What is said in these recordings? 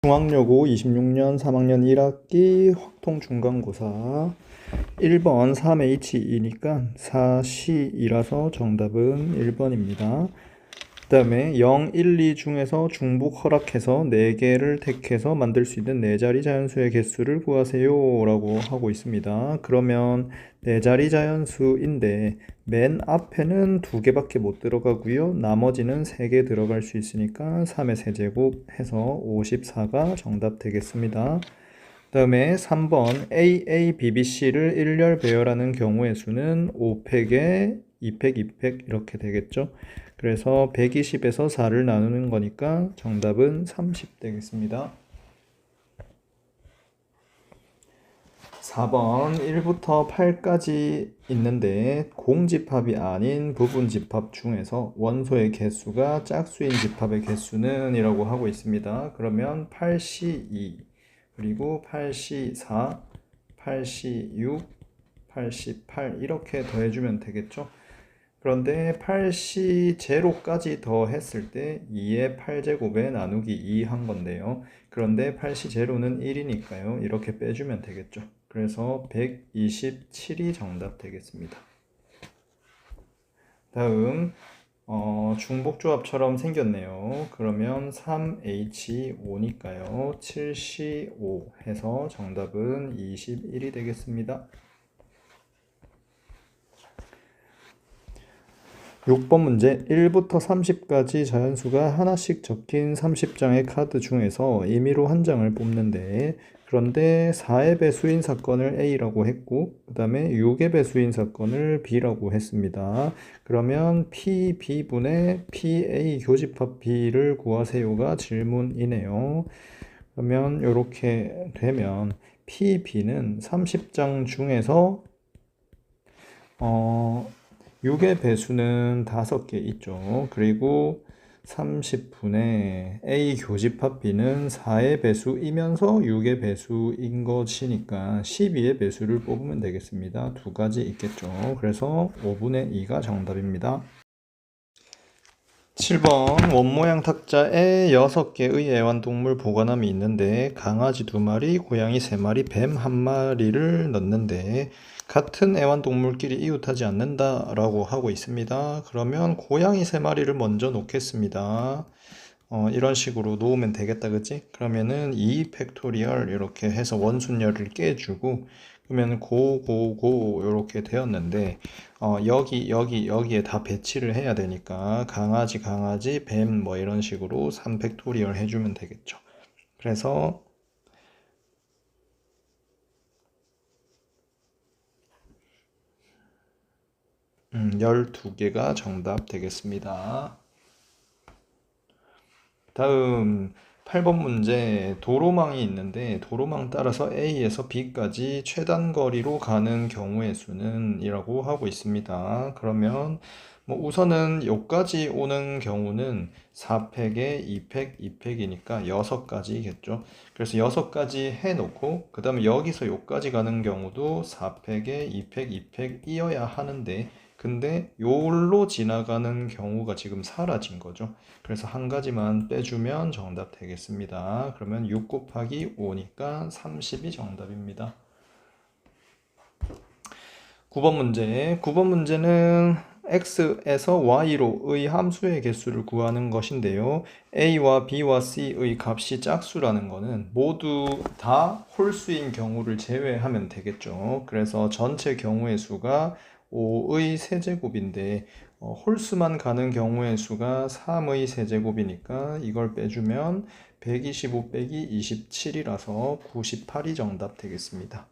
중앙여고 26년 3학년 1학기 확통 중간고사 1번 3H2니까 4C이라서 정답은 1번입니다. 그 다음에 0, 1, 2 중에서 중복 허락해서 4개를 택해서 만들 수 있는 4자리 자연수의 개수를 구하세요 라고 하고 있습니다. 그러면 4자리 자연수인데 맨 앞에는 2개밖에 못 들어가고요. 나머지는 3개 들어갈 수 있으니까 3의 세제곱 해서 54가 정답 되겠습니다. 그 다음에 3번 AA, BBC를 일렬 배열하는 경우의 수는 5팩에 2팩, 2팩 이렇게 되겠죠. 그래서 120에서 4를 나누는 거니까 정답은 30 되겠습니다. 4번 1부터 8까지 있는데 공집합이 아닌 부분집합 중에서 원소의 개수가 짝수인 집합의 개수는 이라고 하고 있습니다. 그러면 8C2 그리고 8C4 8C6 8C8 이렇게 더해주면 되겠죠. 그런데 8C0까지 더했을 때 2의 8제곱에 나누기 2 한 건데요. 그런데 8C0는 1이니까요. 이렇게 빼주면 되겠죠. 그래서 127이 정답 되겠습니다. 다음 중복조합처럼 생겼네요. 그러면 3H5니까요. 7C5 해서 정답은 21이 되겠습니다. 6번 문제 1부터 30까지 자연수가 하나씩 적힌 30장의 카드 중에서 임의로 한 장을 뽑는데 그런데 4의 배수인 사건을 A라고 했고 그 다음에 6의 배수인 사건을 B라고 했습니다. 그러면 PB분의 PA 교집합 B를 구하세요가 질문이네요. 그러면 이렇게 되면 PB는 30장 중에서 6의 배수는 5개 있죠. 그리고 30분의 A 교집합 B는 4의 배수이면서 6의 배수인 것이니까 12의 배수를 뽑으면 되겠습니다. 두 가지 있겠죠. 그래서 5분의 2가 정답입니다. 7번 원모양 탁자에 6개의 애완동물 보관함이 있는데 강아지 2마리, 고양이 3마리, 뱀 1마리를 넣는데 같은 애완동물끼리 이웃하지 않는다 라고 하고 있습니다. 그러면 고양이 3마리를 먼저 놓겠습니다. 이런 식으로 놓으면 되겠다 그치? 그러면은 2 팩토리얼 이렇게 해서 원순열을 깨주고 그러면 고 이렇게 되었는데 여기에 다 배치를 해야 되니까 강아지 뱀 뭐 이런 식으로 3 팩토리얼 해주면 되겠죠. 그래서 12개가 정답 되겠습니다. 다음 8번 문제 도로망이 있는데 도로망 따라서 A에서 B까지 최단 거리로 가는 경우의 수는 이라고 하고 있습니다. 그러면 우선은 여기까지 오는 경우는 4팩에 2팩, 2팩이니까 6가지겠죠. 그래서 6가지 해놓고 그 다음에 여기서 여기까지 가는 경우도 4팩에 2팩, 2팩이어야 하는데 근데 요로 지나가는 경우가 지금 사라진 거죠. 그래서 한 가지만 빼주면 정답 되겠습니다. 그러면 6 곱하기 5니까 30이 정답입니다. 9번 문제. 9번 문제는 x에서 y로의 함수의 개수를 구하는 것인데요. a와 b와 c의 값이 짝수라는 것은 모두 다 홀수인 경우를 제외하면 되겠죠. 그래서 전체 경우의 수가 5의 세제곱인데 홀수만 가는 경우의 수가 3의 세제곱이니까 이걸 빼주면 125 빼기 27이라서 98이 정답 되겠습니다.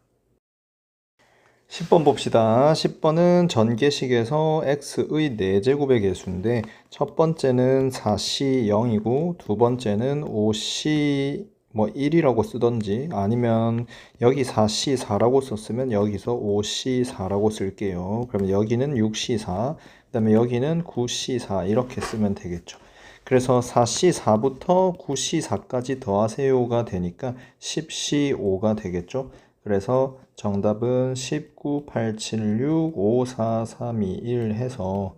10번 봅시다. 10번은 전개식에서 x의 4제곱의 개수인데 첫 번째는 4c 0이고 두 번째는 5c 1이라고 쓰던지 아니면 여기 4c 4라고 썼으면 여기서 5c 4라고 쓸게요. 그러면 여기는 6c 4, 그 다음에 여기는 9c 4 이렇게 쓰면 되겠죠. 그래서 4c 4부터 9c 4까지 더하세요가 되니까 10c 5가 되겠죠. 그래서 정답은 19, 8, 7, 6, 5, 4, 3, 2, 1 해서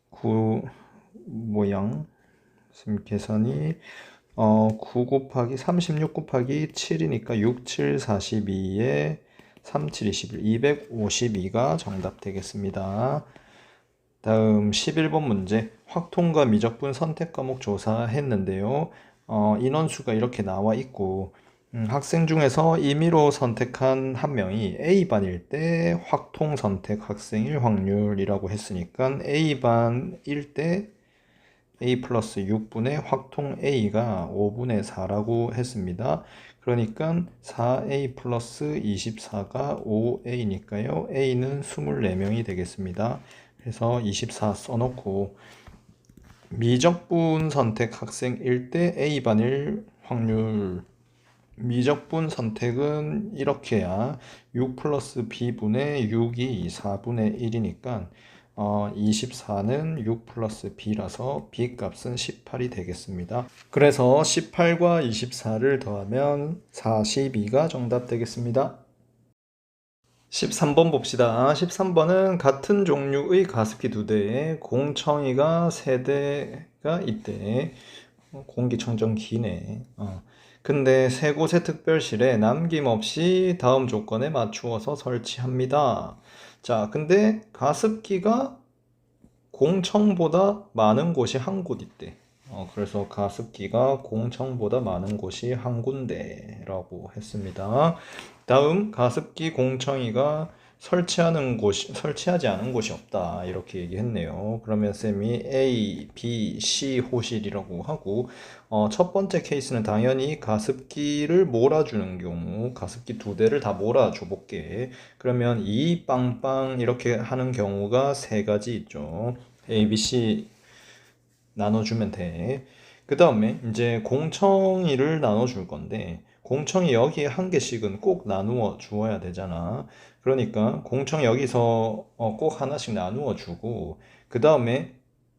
9, 모양 계산이 9 곱하기 36 곱하기 7이니까 6, 7, 42에 3, 7, 21, 252가 정답 되겠습니다. 다음 11번 문제, 확통과 미적분 선택 과목 조사했는데요. 인원수가 이렇게 나와 있고 학생 중에서 임의로 선택한 한 명이 A반일 때 확통 선택 학생일 확률이라고 했으니까 A반일 때 A 플러스 6분의 확통 A가 5분의 4라고 했습니다. 그러니까 4A 플러스 24가 5A니까요. A는 24명이 되겠습니다. 그래서 24 써놓고 미적분 선택 학생일 때 A반일 확률, 미적분 선택은 이렇게 해야 6 플러스 B분의 6이 4분의 1이니까 24는 6 플러스 B라서 B 값은 18이 되겠습니다. 그래서 18과 24를 더하면 42가 정답 되겠습니다. 13번 봅시다. 13번은 같은 종류의 가습기 2대에 공청이가 3대가 있대. 공기청정기네. 근데 세 곳의 특별실에 남김없이 다음 조건에 맞추어서 설치합니다. 자, 근데 가습기가 공청보다 많은 곳이 한 곳 있대. 그래서 가습기가 공청보다 많은 곳이 한 군데라고 했습니다. 다음 가습기 공청이가 설치하지 않은 곳이 없다 이렇게 얘기했네요. 그러면 쌤이 A, B, C 호실이라고 하고 첫 번째 케이스는 당연히 가습기를 몰아주는 경우, 가습기 2대를 다 몰아줘 볼게. 그러면 이 빵빵 이렇게 하는 경우가 3가지 있죠. A, B, C 나눠주면 돼. 그 다음에 이제 공청이를 나눠줄 건데 공청이 여기에 한 개씩은 꼭 나누어 주어야 되잖아. 그러니까 공청 여기서 꼭 하나씩 나누어 주고 그 다음에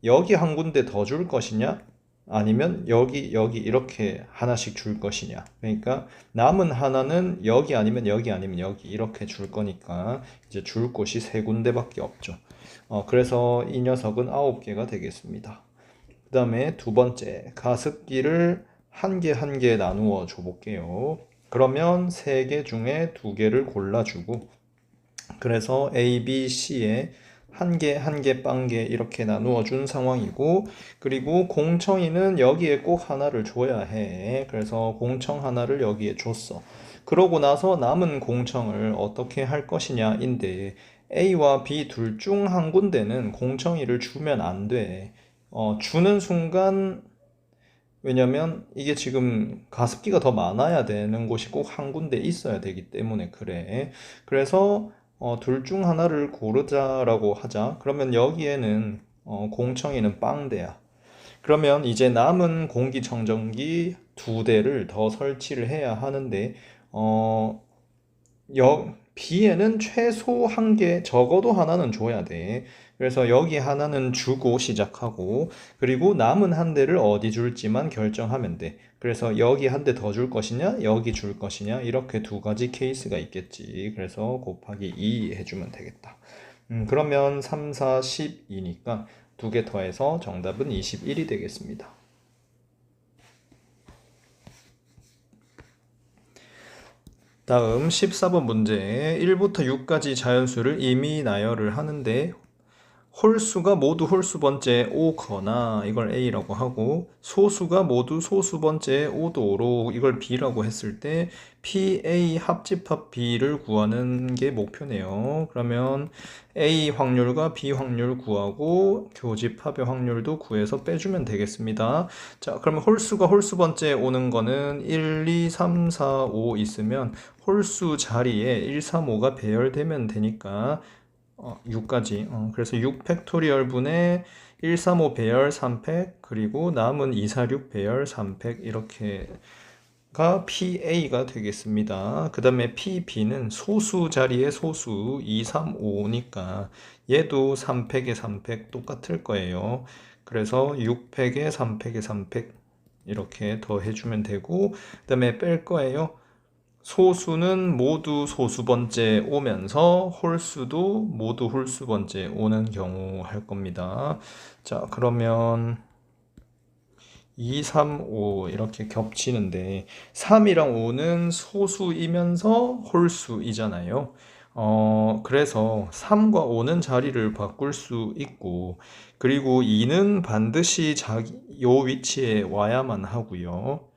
여기 한 군데 더 줄 것이냐? 아니면 여기 이렇게 하나씩 줄 것이냐? 그러니까 남은 하나는 여기 아니면 여기 아니면 여기 이렇게 줄 거니까 이제 줄 곳이 3군데밖에 없죠. 그래서 이 녀석은 9개가 되겠습니다. 그 다음에 두 번째, 가습기를 한 개 한 개 나누어 줘 볼게요. 그러면 3개 중에 2개를 골라주고 그래서 A, B, C에 한 개 한 개 빵개 이렇게 나누어 준 상황이고 그리고 공청이는 여기에 꼭 하나를 줘야 해. 그래서 공청 하나를 여기에 줬어. 그러고 나서 남은 공청을 어떻게 할 것이냐인데 A와 B 둘 중 한 군데는 공청이를 주면 안 돼. 주는 순간 왜냐면 이게 지금 가습기가 더 많아야 되는 곳이 꼭 한 군데 있어야 되기 때문에 그래. 그래서 둘 중 하나를 고르자라고 하자. 그러면 여기에는 공청이는 빵대야. 그러면 이제 남은 공기청정기 2대를 더 설치를 해야 하는데 B에는 최소 한 개, 적어도 하나는 줘야 돼. 그래서 여기 하나는 주고 시작하고, 그리고 남은 한 대를 어디 줄지만 결정하면 돼. 그래서 여기 한 대 더 줄 것이냐, 여기 줄 것이냐, 이렇게 2가지 케이스가 있겠지. 그래서 곱하기 2 해주면 되겠다. 그러면 3, 4, 12니까 2개 더해서 정답은 21이 되겠습니다. 다음 14번 문제 1부터 6까지 자연수를 이미 나열을 하는데 홀수가 모두 홀수 번째 5거나 이걸 A라고 하고 소수가 모두 소수 번째 5도 5로 이걸 B라고 했을 때 PA 합집합 B를 구하는 게 목표네요. 그러면 A 확률과 B 확률 구하고 교집합의 확률도 구해서 빼주면 되겠습니다. 자, 그러면 홀수가 홀수 번째 오는 거는 1, 2, 3, 4, 5 있으면 홀수 자리에 1, 3, 5가 배열되면 되니까 6까지. 그래서 6 팩토리얼 분의 135 배열 3팩 그리고 남은 246 배열 3팩 이렇게가 PA가 되겠습니다. 그 다음에 PB는 소수 자리에 소수 2, 3, 5니까 얘도 3팩에 3팩 똑같을 거예요. 그래서 6팩에 3팩에 3팩 이렇게 더 해주면 되고 그 다음에 뺄 거예요. 소수는 모두 소수번째 오면서 홀수도 모두 홀수번째 오는 경우 할 겁니다. 자, 그러면 2, 3, 5 이렇게 겹치는데 3이랑 5는 소수이면서 홀수이잖아요. 그래서 3과 5는 자리를 바꿀 수 있고, 그리고 2는 반드시 요 위치에 와야만 하고요.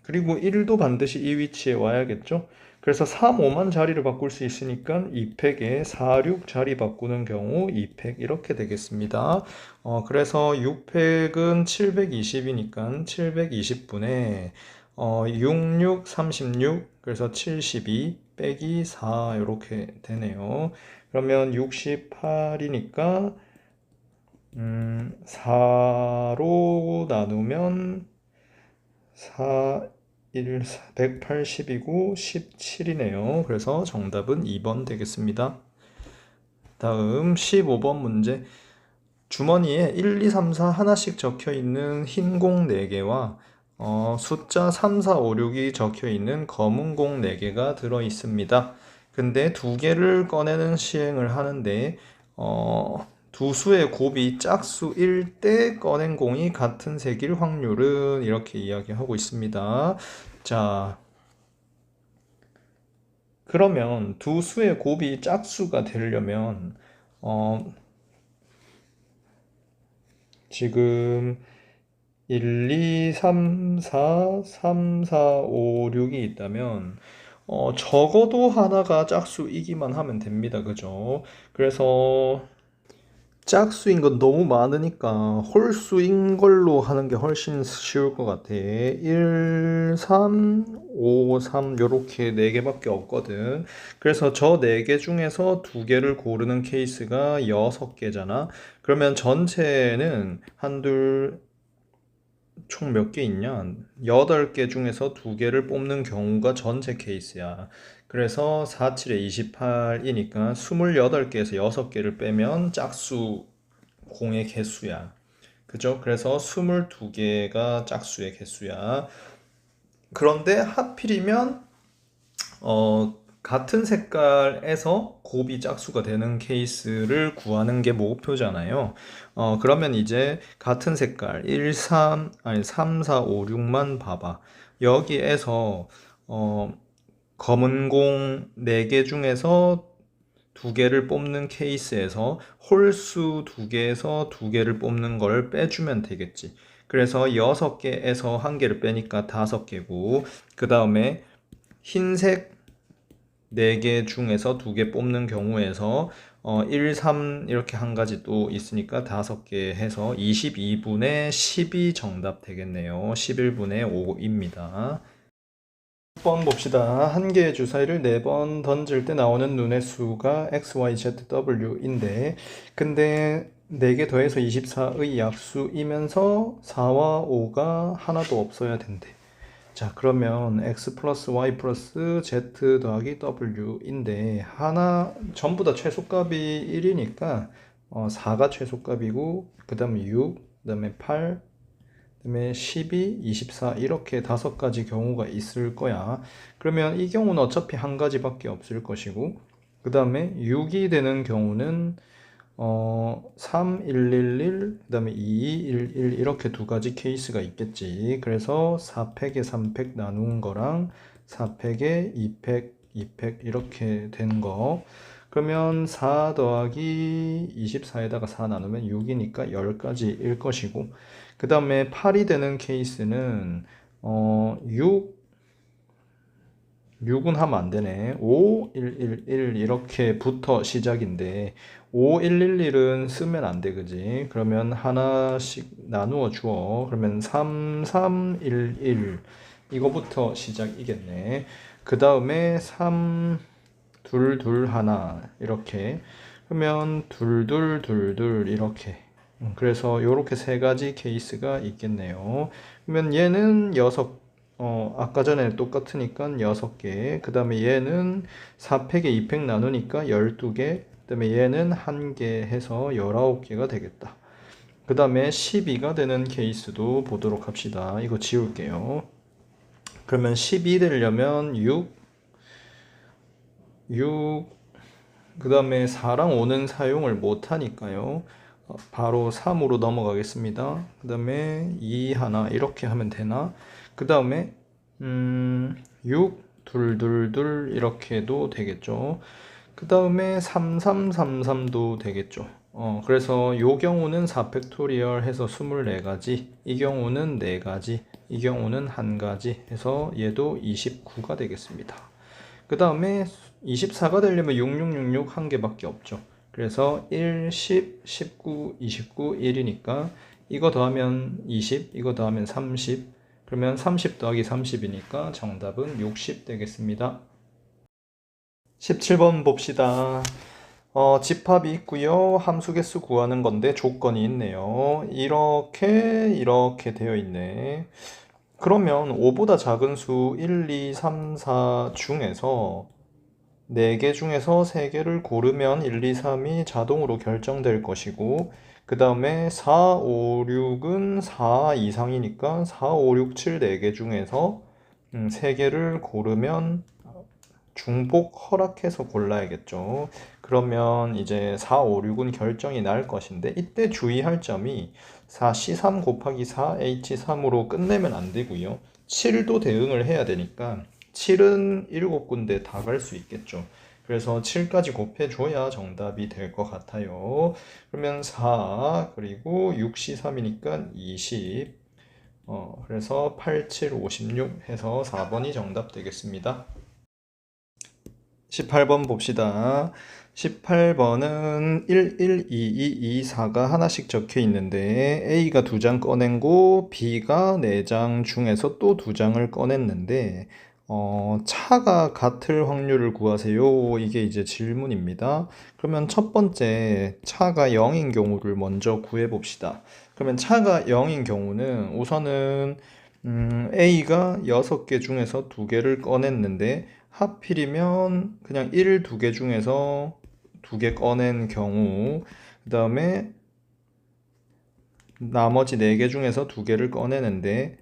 그리고 1도 반드시 이 위치에 와야겠죠? 그래서 3, 5만 자리를 바꿀 수 있으니까 2팩에 4, 6 자리 바꾸는 경우 2팩 이렇게 되겠습니다. 그래서 6팩은 720이니까 720분에 6, 6, 36 그래서 72 빼기 4 이렇게 되네요. 그러면 68이니까 4로 나누면 4, 1, 180이고 17이네요. 그래서 정답은 2번 되겠습니다. 다음 15번 문제. 주머니에 1, 2, 3, 4 하나씩 적혀 있는 흰 공 4개와 숫자 3, 4, 5, 6이 적혀 있는 검은 공 4개가 들어 있습니다. 근데 두 개를 꺼내는 시행을 하는데 두 수의 곱이 짝수일 때 꺼낸 공이 같은 색일 확률은 이렇게 이야기하고 있습니다. 자, 그러면 두 수의 곱이 짝수가 되려면 지금 1, 2, 3, 4, 3, 4, 5, 6이 있다면 적어도 하나가 짝수이기만 하면 됩니다. 그죠? 그래서 짝수인 건 너무 많으니까 홀수인 걸로 하는 게 훨씬 쉬울 것 같아. 1, 3, 5, 3 요렇게 4개밖에 없거든. 그래서 저 4개 중에서 2개를 고르는 케이스가 6개잖아. 그러면 전체는 한둘 총 몇 개 있냐? 8개 중에서 2개를 뽑는 경우가 전체 케이스야. 그래서 4, 7에 28이니까 28개에서 6개를 빼면 짝수 공의 개수야. 그죠? 그래서 22개가 짝수의 개수야. 그런데 하필이면 같은 색깔에서 곱이 짝수가 되는 케이스를 구하는 게 목표잖아요. 그러면 이제 같은 색깔 1, 3, 아니 3, 4, 5, 6만 봐봐. 여기에서 검은 공 4개 중에서 2개를 뽑는 케이스에서 홀수 2개에서 2개를 뽑는 걸 빼주면 되겠지. 그래서 6개에서 1개를 빼니까 5개고, 그 다음에 흰색 4개 중에서 2개 뽑는 경우에서 1, 3 이렇게 한 가지 또 있으니까 5개 해서 22분의 10이 정답 되겠네요. 11분의 5입니다. 6번 봅시다. 한 개의 주사위를 4번 던질 때 나오는 눈의 수가 x, y, z, w인데 근데 4개 더해서 24의 약수이면서 4와 5가 하나도 없어야 된대. 자, 그러면 x 플러스 y 플러스 z 더하기 w인데 하나 전부 다 최소값이 1이니까 4가 최소값이고 그 다음에 6, 그 다음에 8, 그 다음에 12, 24 이렇게 5가지 경우가 있을 거야. 그러면 이 경우는 어차피 한 가지밖에 없을 것이고 그 다음에 6이 되는 경우는 3, 1, 1, 1, 그 다음에 2, 1, 1 이렇게 2가지 케이스가 있겠지. 그래서 4팩에 3팩 나눈 거랑 4팩에 2팩, 2팩 이렇게 된 거. 그러면 4 더하기 24에다가 4 나누면 6이니까 10가지일 것이고 그 다음에 8이 되는 케이스는 6은 하면 안 되네. 5, 1, 1, 1 이렇게부터 시작인데 5, 1, 1, 1은 쓰면 안 돼, 그지? 그러면 하나씩 나누어 주어. 그러면 3, 3, 1, 1 이거부터 시작이겠네. 그 다음에 3, 2, 2, 하나 이렇게 그러면 2, 2, 2, 2 이렇게 그래서 이렇게 3가지 케이스가 있겠네요. 그러면 얘는 6 아까 전에 똑같으니까 6개. 그 다음에 얘는 4팩에 2팩 나누니까 12개. 그 다음에 얘는 1개 해서 19개가 되겠다. 그 다음에 12가 되는 케이스도 보도록 합시다. 이거 지울게요. 그러면 12 되려면 6, 그 다음에 4랑 5는 사용을 못하니까요. 바로 3으로 넘어가겠습니다. 그 다음에 2 하나 이렇게 하면 되나? 그 다음에 6, 둘, 둘, 둘 이렇게 해도 되겠죠. 그 다음에 3333도 되겠죠. 그래서 요 경우는 4팩토리얼 해서 24가지, 이 경우는 4가지, 이 경우는 1가지 해서 얘도 29가 되겠습니다. 그 다음에 24가 되려면 6666 한 개밖에 없죠. 그래서 1, 10, 19, 29, 1이니까 이거 더하면 20, 이거 더하면 30, 그러면 30 더하기 30이니까 정답은 60 되겠습니다. 17번 봅시다. 집합이 있고요. 함수 개수 구하는 건데 조건이 있네요. 이렇게 되어 있네. 그러면 5보다 작은 수 1, 2, 3, 4 중에서 4개 중에서 3개를 고르면 1, 2, 3이 자동으로 결정될 것이고 그 다음에 4, 5, 6은 4 이상이니까 4, 5, 6, 7 4개 중에서 3개를 고르면 중복 허락해서 골라야겠죠. 그러면 이제 4, 5, 6은 결정이 날 것인데 이때 주의할 점이 4C3 곱하기 4H3으로 끝내면 안 되고요. 7도 대응을 해야 되니까 7은 7군데 다 갈 수 있겠죠. 그래서 7까지 곱해줘야 정답이 될 것 같아요. 그러면 4 그리고 6C3이니까 20 그래서 8, 7, 56 해서 4번이 정답 되겠습니다. 18번 봅시다. 18번은 1, 1, 2, 2, 2, 4가 하나씩 적혀 있는데 A가 2장 꺼낸고 B가 4장 중에서 또 2장을 꺼냈는데 차가 같을 확률을 구하세요. 이게 이제 질문입니다. 그러면 첫 번째 차가 0인 경우를 먼저 구해 봅시다. 그러면 차가 0인 경우는 우선은 A가 6개 중에서 2개를 꺼냈는데 하필이면 그냥 1, 2개 중에서 2개 꺼낸 경우 그 다음에 나머지 4개 중에서 2개를 꺼내는데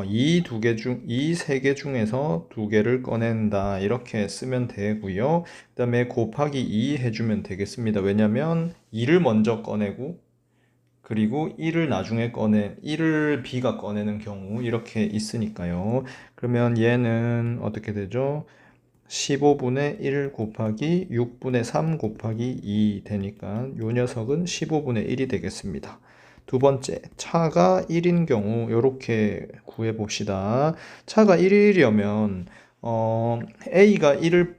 이 3개 중에서 2개를 꺼낸다 이렇게 쓰면 되고요. 그 다음에 곱하기 2 해주면 되겠습니다. 왜냐면 2를 먼저 꺼내고 그리고 1을 B가 꺼내는 경우 이렇게 있으니까요. 그러면 얘는 어떻게 되죠? 15분의 1 곱하기 6분의 3 곱하기 2 되니까 요 녀석은 15분의 1이 되겠습니다. 두 번째, 차가 1인 경우 이렇게 구해 봅시다. 차가 1이려면 A가 1과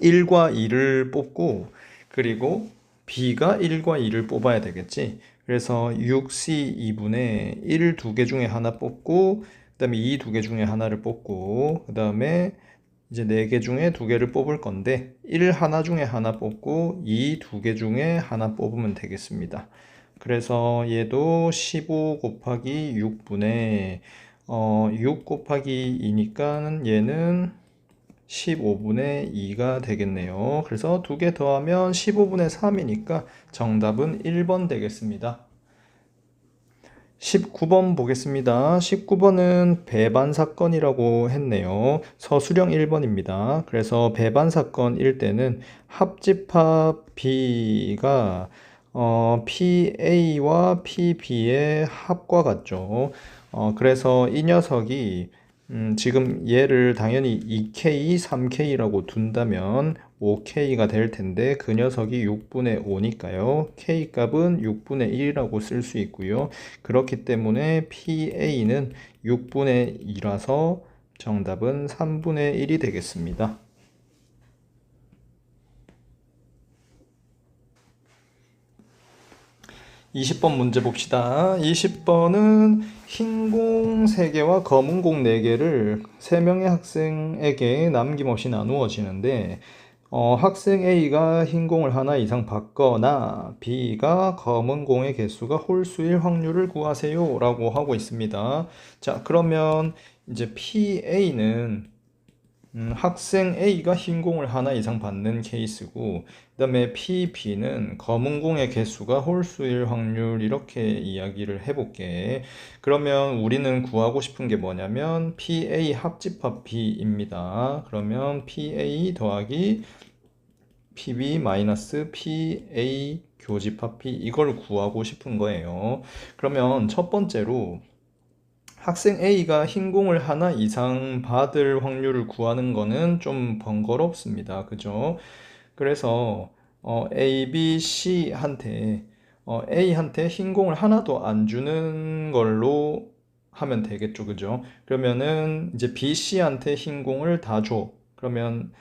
2를 뽑고 그리고 B가 1과 2를 뽑아야 되겠지. 그래서 6C 2분의 1 2개 중에 하나 뽑고 그 다음에 2 2개 중에 하나를 뽑고 그 다음에 이제 4개 중에 2개를 뽑을 건데 1 하나 중에 하나 뽑고 2 2개 중에 하나 뽑으면 되겠습니다. 그래서 얘도 15 곱하기 6분의 6 곱하기 2니까 얘는 15분의 2가 되겠네요. 그래서 2개 더하면 15분의 3이니까 정답은 1번 되겠습니다. 19번 보겠습니다. 19번은 배반 사건이라고 했네요. 서술형 1번입니다. 그래서 배반 사건일 때는 합집합 B가 PA와 PB의 합과 같죠. 그래서 이 녀석이 지금 얘를 당연히 2K, 3K라고 둔다면 5K가 될 텐데 그 녀석이 6분의 5니까요. K 값은 6분의 1이라고 쓸 수 있고요. 그렇기 때문에 PA는 6분의 2라서 정답은 3분의 1이 되겠습니다. 20번 문제 봅시다. 20번은 흰 공 3개와 검은 공 4개를 3명의 학생에게 남김없이 나누어지는데 학생 A가 흰 공을 하나 이상 받거나 B가 검은 공의 개수가 홀수일 확률을 구하세요 라고 하고 있습니다. 자, 그러면 이제 PA는 학생 A가 흰 공을 하나 이상 받는 케이스고, 그 다음에 PB는 검은 공의 개수가 홀수일 확률 이렇게 이야기를 해볼게. 그러면 우리는 구하고 싶은 게 뭐냐면 PA 합집합 B입니다. 그러면 PA 더하기 PB 마이너스 PA 교집합 B 이걸 구하고 싶은 거예요. 그러면 첫 번째로 학생 A가 흰 공을 하나 이상 받을 확률을 구하는 거는 좀 번거롭습니다. 그죠? 그래서 A, B, C한테 A한테 흰 공을 하나도 안 주는 걸로 하면 되겠죠. 그죠? 그러면은 이제 B, C한테 흰 공을 다 줘. 그러면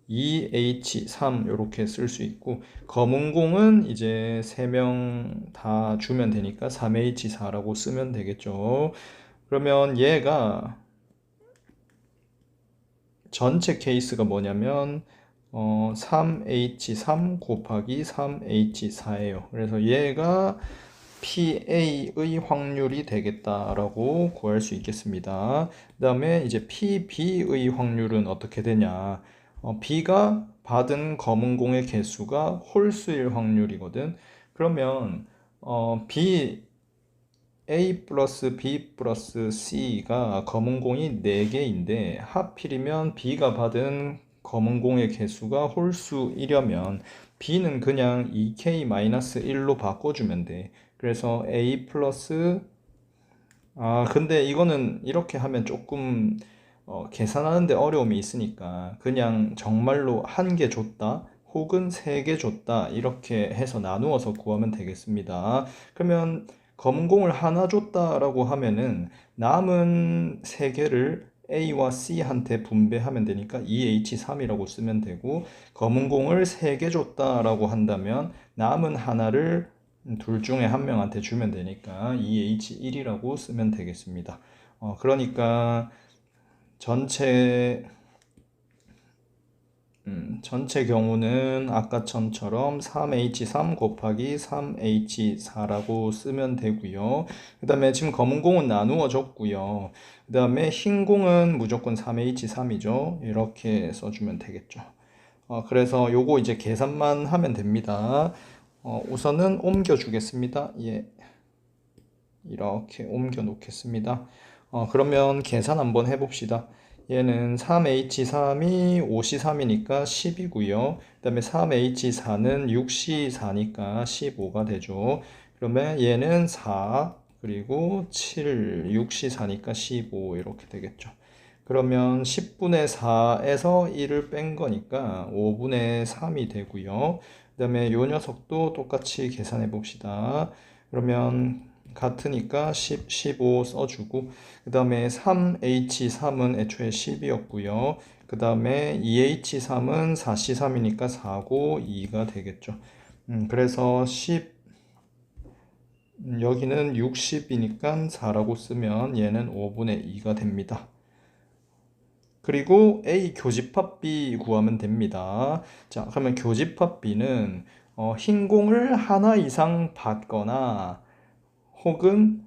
2H3 이렇게 쓸 수 있고, 검은 공은 이제 3명 다 주면 되니까 3H4라고 쓰면 되겠죠. 그러면 얘가 전체 케이스가 뭐냐면 3H3 곱하기 3H4예요. 그래서 얘가 PA의 확률이 되겠다라고 구할 수 있겠습니다. 그 다음에 이제 PB의 확률은 어떻게 되냐? B가 받은 검은 공의 개수가 홀수일 확률이거든. 그러면 A 플러스 B 플러스 C가 검은 공이 4개인데 하필이면 B가 받은 검은 공의 개수가 홀수 1이면 B는 그냥 2K-1로 바꿔주면 돼. 그래서 A 플러스 근데 이거는 이렇게 하면 조금 계산하는데 어려움이 있으니까 그냥 정말로 한 개 줬다 혹은 3개 줬다 이렇게 해서 나누어서 구하면 되겠습니다. 그러면 검은 공을 하나 줬다라고 하면은 남은 3개를 A와 C한테 분배하면 되니까 2H3이라고 쓰면 되고, 검은 공을 3개 줬다라고 한다면 남은 하나를 둘 중에 한 명한테 주면 되니까 2H1이라고 쓰면 되겠습니다. 그러니까 전체 전체 경우는 아까처럼 3H3 곱하기 3H4라고 쓰면 되고요. 그 다음에 지금 검은 공은 나누어 줬고요. 그 다음에 흰 공은 무조건 3H3이죠. 이렇게 써주면 되겠죠. 그래서 요거 이제 계산만 하면 됩니다. 우선은 옮겨 주겠습니다. 예. 이렇게 옮겨 놓겠습니다. 그러면 계산 한번 해봅시다. 얘는 3H3이 5C3이니까 10이고요. 그 다음에 3H4는 6C4니까 15가 되죠. 그러면 얘는 4, 그리고 7, 6C4니까 15 이렇게 되겠죠. 그러면 10분의 4에서 1을 뺀 거니까 5분의 3이 되고요. 그 다음에 요 녀석도 똑같이 계산해 봅시다. 그러면 같으니까 10, 15 써주고, 그 다음에 3H3은 애초에 10이었고요. 그 다음에 2H3은 4C3이니까 4고 2가 되겠죠. 그래서 10, 여기는 60이니까 4라고 쓰면 얘는 5분의 2가 됩니다. 그리고 A 교집합 B 구하면 됩니다. 자, 그러면 교집합 B는 흰 공을 하나 이상 받거나 혹은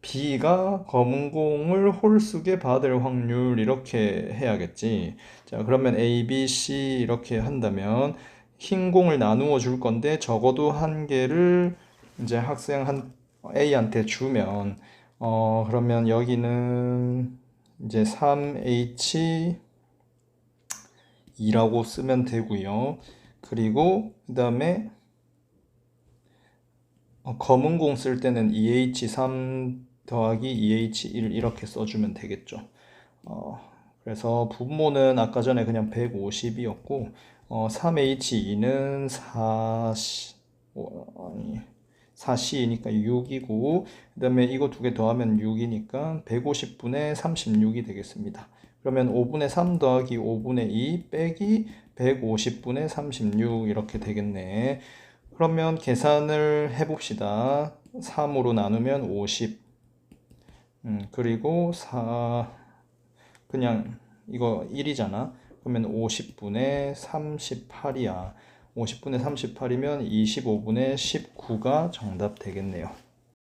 B가 검은 공을 홀수게 받을 확률 이렇게 해야겠지. 자, 그러면 A, B, C 이렇게 한다면 흰 공을 나누어 줄 건데 적어도 한 개를 이제 학생 A한테 주면 그러면 여기는 이제 3H2라고 쓰면 되고요. 그리고 그 다음에 검은 공 쓸 때는 2H3 더하기 2H1 이렇게 써주면 되겠죠. 그래서 분모는 아까 전에 그냥 150이었고 3H2는 4C니까 6이고, 그 다음에 이거 두 개 더하면 6이니까 150분의 36이 되겠습니다. 그러면 5분의 3 더하기 5분의 2 빼기 150분의 36 이렇게 되겠네. 그러면 계산을 해봅시다. 3으로 나누면 50. 그리고 그냥 이거 1이잖아. 그러면 50분의 38이야. 50분의 38이면 25분의 19가 정답 되겠네요.